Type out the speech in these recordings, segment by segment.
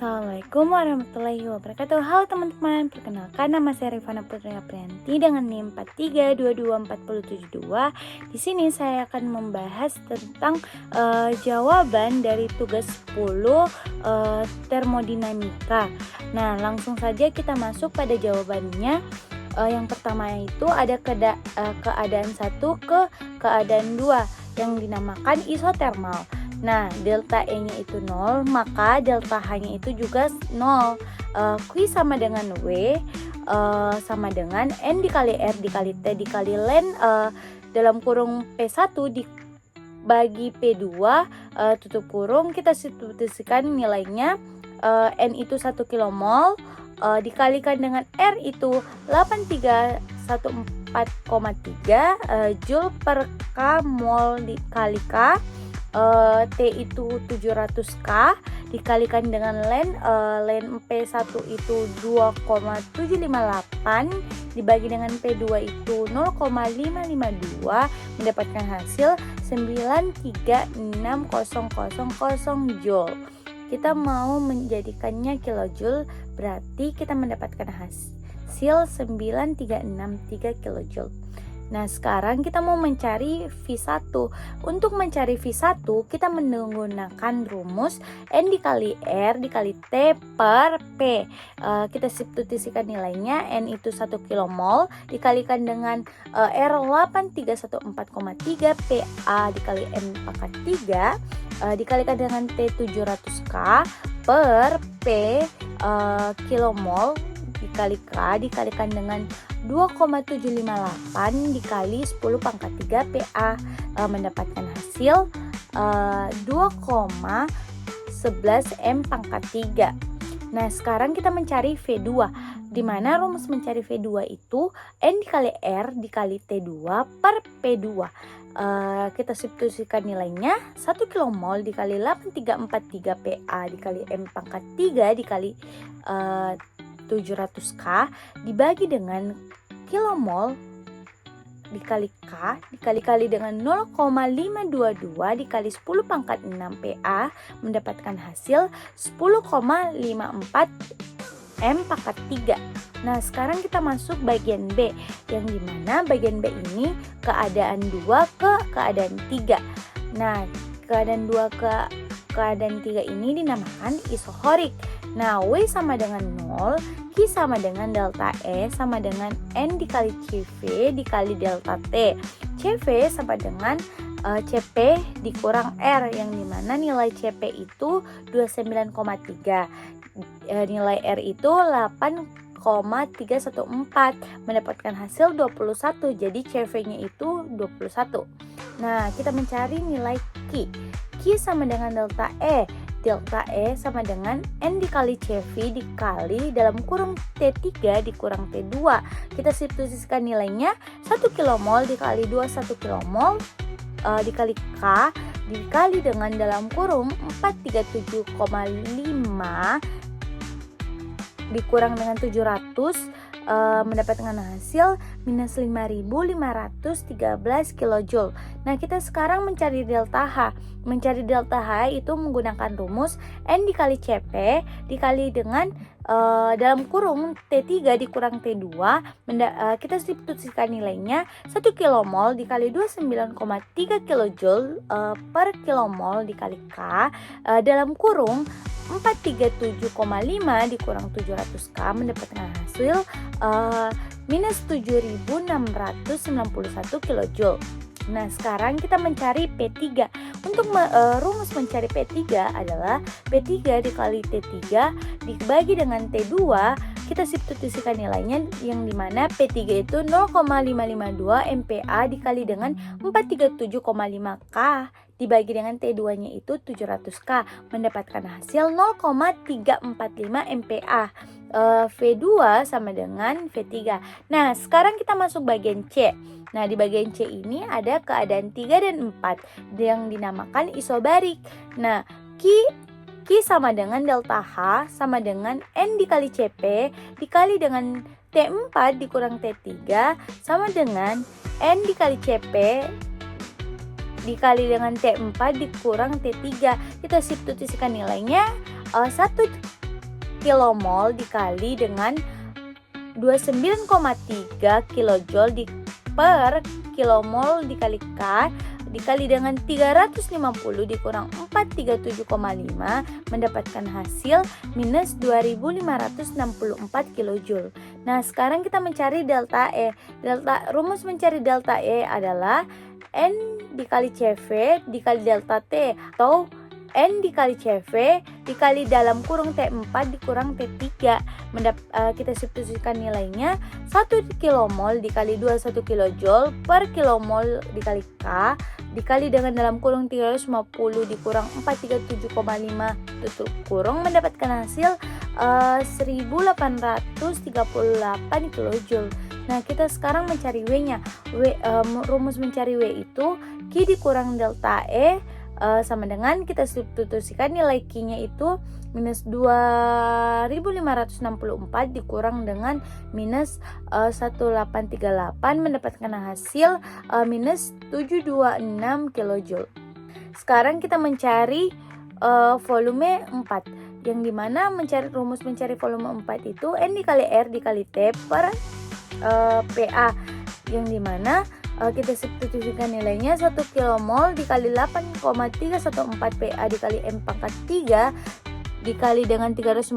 Assalamualaikum warahmatullahi wabarakatuh. Halo teman-teman, perkenalkan nama saya Rifana Putri Aprianti dengan NIM 43224072. Di sini saya akan membahas tentang jawaban dari tugas 10 termodinamika. Nah, langsung saja kita masuk pada jawabannya. Yang pertama itu ada keadaan 1 ke keadaan 2 yang dinamakan isotermal. Nah, delta E-nya itu 0, maka delta H-nya itu juga 0. Q sama dengan W sama dengan N dikali R dikali T dikali Ln dalam kurung P1 dibagi P2 tutup kurung, kita substitusikan nilainya. N itu 1 kilomol dikalikan dengan R itu 8314,3 Joule per K mol dikali K. T itu 700K dikalikan dengan Ln P1 itu 2,758 dibagi dengan P2 itu 0,552 mendapatkan hasil 936.000 Joule. Kita mau menjadikannya kilojoule, berarti kita mendapatkan hasil 9363 kilojoule. Nah, sekarang kita mau mencari V1. Untuk mencari V1, kita menggunakan rumus N dikali R dikali T per P. Kita substitusikan nilainya. N itu 1 kilomol dikalikan dengan R 8314,3 PA dikali M pangkat 3 dikalikan dengan T 700K per P kilomol dikali K dikalikan dengan 2,758 dikali 10 pangkat 3 PA mendapatkan hasil 2,11 M pangkat 3. Nah, sekarang kita mencari V2. Di mana rumus mencari V2 itu N dikali R dikali T2 per P2. Kita substitusikan nilainya 1 kilomol dikali 8343 PA dikali M pangkat 3 dikali 700K dibagi dengan kilomol dikali K dikali dengan 0,522 dikali 10 pangkat 6 PA mendapatkan hasil 10,54 M pangkat 3. Nah, sekarang kita masuk bagian B, yang dimana bagian B ini keadaan 2 ke keadaan 3. Nah, keadaan 2 ke keadaan 3 ini dinamakan isohorik. Nah, W sama dengan 0, Q sama dengan delta E sama dengan N dikali CV dikali delta T. CV sama dengan CP dikurang R, yang dimana nilai CP itu 29,3. Nilai R itu 8,314 mendapatkan hasil 21. Jadi CV-nya itu 21. Nah, kita mencari nilai Q. Q sama dengan delta E. Delta E sama dengan N dikali CV dikali dalam kurung T3 dikurang T2. Kita substitusikan nilainya 1 kilomol dikali 21 kilomol dikali K dikali dengan dalam kurung 437,5 dikurang dengan 700 mendapatkan hasil minus 5.513 kilojoule. Nah, kita sekarang mencari delta H. Mencari delta H itu menggunakan rumus N dikali CP dikali dengan dalam kurung T3 dikurang T2. Kita substitusikan nilainya 1 kilomol dikali 29,3 kilojoule per kilomol dikali K dalam kurung 437,5 dikurang 700K mendapatkan hasil minus 7.691 kilojoule. Nah, sekarang kita mencari P3. Untuk rumus mencari P3 adalah P3 dikali T3 dibagi dengan T2. Kita substitusikan nilainya, yang dimana P3 itu 0,552 MPa dikali dengan 437,5K dibagi dengan T2 nya itu 700K mendapatkan hasil 0,345 MPa. V2 sama dengan V3. Nah, sekarang kita masuk bagian C. Nah, di bagian C ini ada keadaan 3 dan 4 yang dinamakan isobarik. Nah, Q sama dengan delta H sama dengan N dikali CP dikali dengan T4 dikurang T3 sama dengan N dikali CP dikali dengan T4 dikurang T3. Kita substitusikan nilainya 1 kilomol dikali dengan 29,3 kilojoule per kilomol dikali K dikali dengan 350 dikurang 437,5 mendapatkan hasil minus 2564 kilojoule. Nah, sekarang kita mencari delta E. Rumus mencari delta E adalah N dikali CV dikali delta T atau N dikali CV dikali dalam kurung T4 dikurang T3. Kita substitusikan nilainya 1 kilomol dikali 21 kilojoule per kilomol dikali K dikali dengan dalam kurung 350 dikurang 437,5 tutup kurung mendapatkan hasil 1838 kilojoule. Nah, kita sekarang mencari W-nya. Rumus mencari W itu Q dikurang delta E sama dengan kita substitusikan nilai Q-nya itu minus 2564 dikurang dengan minus 1838 mendapatkan hasil minus 726 kilojoule. Sekarang kita mencari volume 4, yang dimana rumus mencari volume 4 itu N dikali R dikali T per PA, yang dimana kita substitusikan nilainya 1 kilomol dikali 8,314 PA dikali M pangkat 3 dikali dengan 350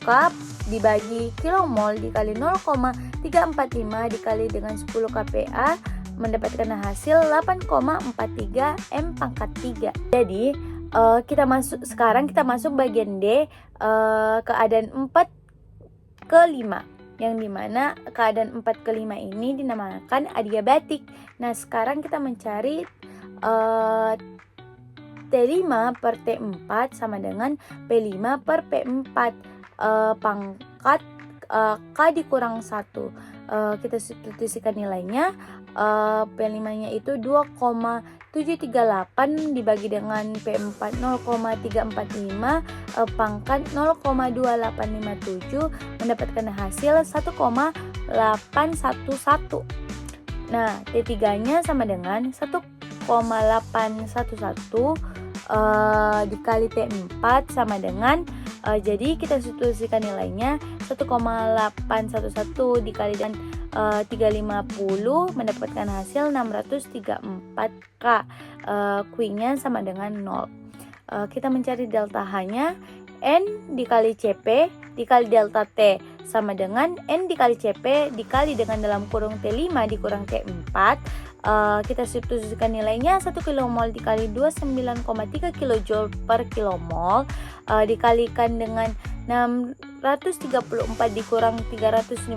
K dibagi kilomol dikali 0,345 dikali dengan 10 kPa mendapatkan hasil 8,43 M pangkat 3. Jadi sekarang kita masuk bagian D, keadaan 4 ke 5, yang dimana keadaan 4 ke 5 ini dinamakan adiabatik. Nah, sekarang kita mencari T5 per T4 sama dengan P5 per P4 pangkat K dikurang 1. Kita substitusikan nilainya. P5 nya itu 2,738 dibagi dengan P4 0,345 pangkat 0,2857 mendapatkan hasil 1,811. Nah, T3 nya sama dengan 1,811 dikali T4 sama dengan jadi kita substitusikan nilainya 1,811 dikali dengan 350 mendapatkan hasil 634K. Q-nya sama dengan 0. Kita mencari delta H-nya. N dikali CP dikali delta T sama dengan N dikali CP dikali dengan dalam kurung T5 dikurang T4. Kita substitusikan nilainya 1 kilomol dikali 29,3 kilojoule per kilomol dikalikan dengan 634 dikurang 350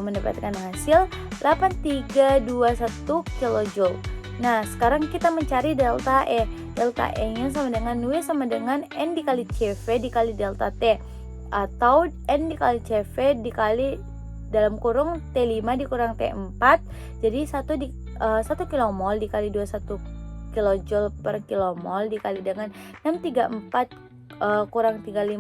mendapatkan hasil 8321 kilojoule. Nah, sekarang kita mencari delta E. Delta E-nya sama dengan W sama dengan N dikali CV dikali delta T atau N dikali CV dikali dalam kurung T5 dikurang T4. Jadi 1 kilomol dikali 21 kilojoule per kilomol dikali dengan 634 kurang 350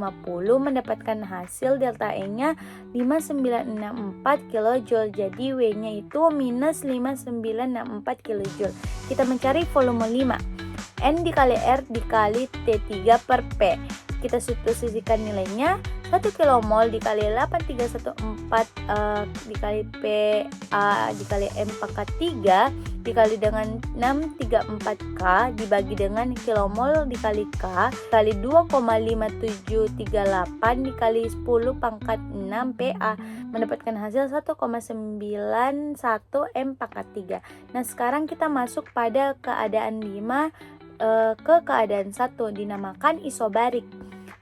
mendapatkan hasil delta E-nya 5964 kilojoule. Jadi W-nya itu minus 5964 kilojoule. Kita mencari volume 5. N dikali R dikali T3 per P. Kita substitusikan nilainya 1 kilomol dikali 8314 dikali PA dikali M pangkat 3 dikali dengan 634K dibagi dengan kilomol dikali K kali 2,5738 dikali 10 pangkat 6 PA mendapatkan hasil 1,91 M pangkat 3. Nah, sekarang kita masuk pada keadaan 5 ke keadaan 1 dinamakan isobarik.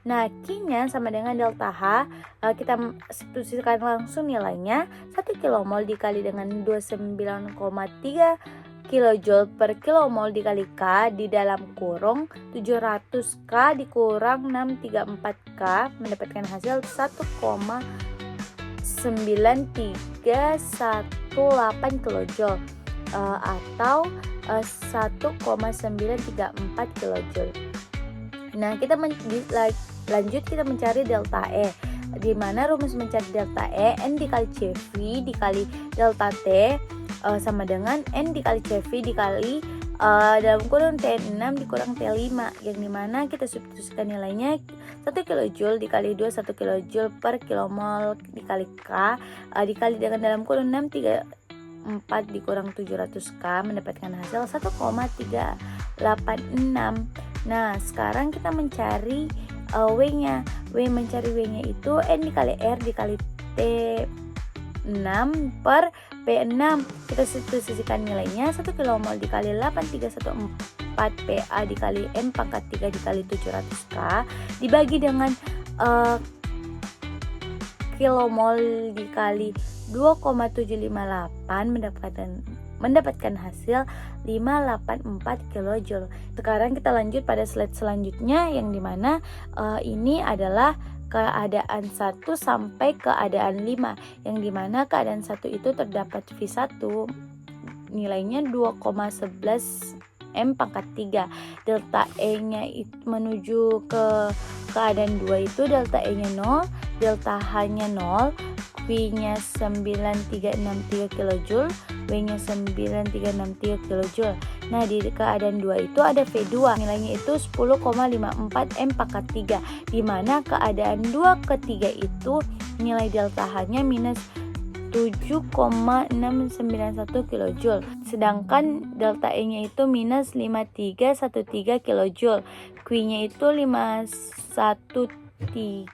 Nah, Q-nya sama dengan delta H. Kita substitusikan langsung nilainya 1 kilomol dikali dengan 29,3 kilojoule per kilomol dikali K di dalam kurung 700K dikurang 634K mendapatkan hasil 1,9318 kilojoule atau 1,934 kilojoule. Nah, kita lanjut kita mencari delta E, di mana rumus mencari delta E N dikali CV dikali delta T sama dengan N dikali CV dikali dalam kurung T6 dikurang T5, yang dimana kita substitusikan nilainya 1 kJ dikali 2 1 kJ per kilomol dikali K dikali dengan dalam kurung 634 dikurang 700 K mendapatkan hasil 1,386. Nah sekarang kita mencari W-nya. Mencari W-nya itu N dikali R dikali T6 per P6. Kita substitusikan nilainya 1 kilomol dikali 8314 PA dikali M pangkat 3 dikali 700K dibagi dengan kilomol dikali 2,758 mendapatkan hasil 584 kJ. Sekarang kita lanjut pada slide selanjutnya yang dimana ini adalah keadaan 1 sampai keadaan 5, yang dimana keadaan 1 itu terdapat V1 nilainya 2,11 M pangkat 3. Delta E nya menuju ke keadaan 2 itu delta E nya 0, delta H nya 0, Q nya 9363 kJ, W nya 9363 kJ. Nah di keadaan 2 itu ada V2 nilainya itu 10,54 M pangkat 3, dimana keadaan 2 ketiga itu nilai delta H nya minus 7,691 kJ, sedangkan delta E nya itu minus 5313 kJ, Q nya itu 513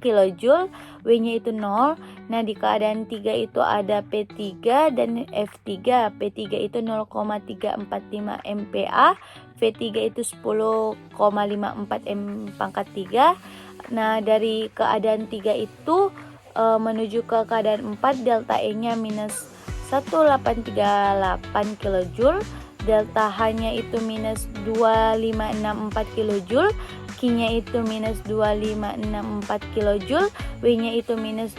kJ, W nya itu 0. Nah di keadaan 3 itu ada P3 dan F3. P3 itu 0,345 MPa, V3 itu 10,54 M pangkat 3. Nah dari keadaan 3 itu menuju ke keadaan 4, delta E nya minus 1838 kJ, delta H nya itu minus 2564 kJ, Q nya itu minus 2564 kJ, W nya itu minus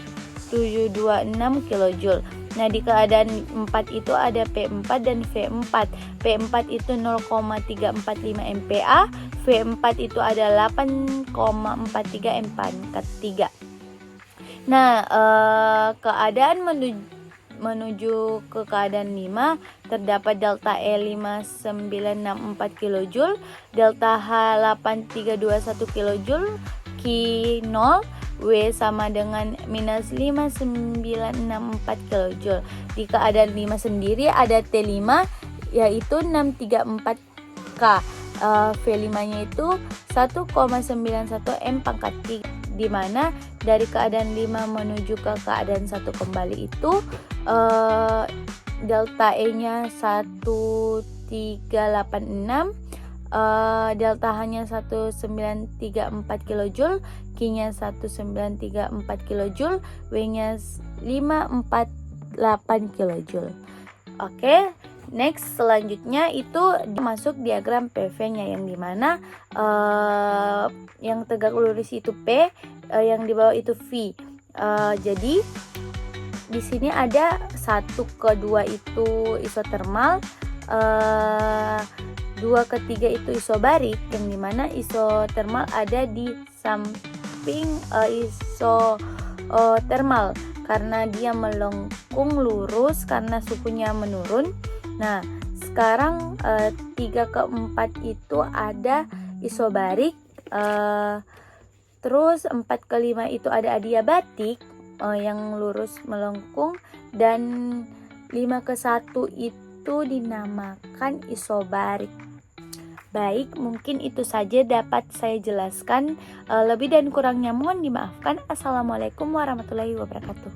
726 kJ. Nah di keadaan 4 itu ada P4 dan V4. P4 itu 0,345 MPa, V4 itu ada 8,43 M pangkat 3. Nah keadaan menuju ke keadaan 5 terdapat delta E 5964 kJ, delta H 8321 kJ, Q 0, W sama dengan minus 5964 kJ. Di keadaan 5 sendiri ada T5 yaitu 634K, V5 nya itu 1,91 M pangkat 3, dimana dari keadaan 5 menuju ke keadaan 1 kembali itu delta E nya 1386, delta H nya 1934 kJ, Q nya 1934 kJ, W nya 548 kJ. Oke, next selanjutnya itu masuk diagram PV nya, yang dimana yang tegak lurus itu P, yang di bawah itu V. Jadi di sini ada 1 ke 2 itu isotermal, 2 ke 3 itu isobarik, yang dimana isotermal ada di samping isotermal karena dia melengkung lurus karena sukunya menurun. Nah sekarang 3 ke 4 itu ada isobarik, terus 4 ke 5 itu ada adiabatik yang lurus melengkung, dan 5 ke 1 itu dinamakan isobarik. Baik, mungkin itu saja dapat saya jelaskan. Lebih dan kurangnya mohon dimaafkan. Assalamualaikum warahmatullahi wabarakatuh.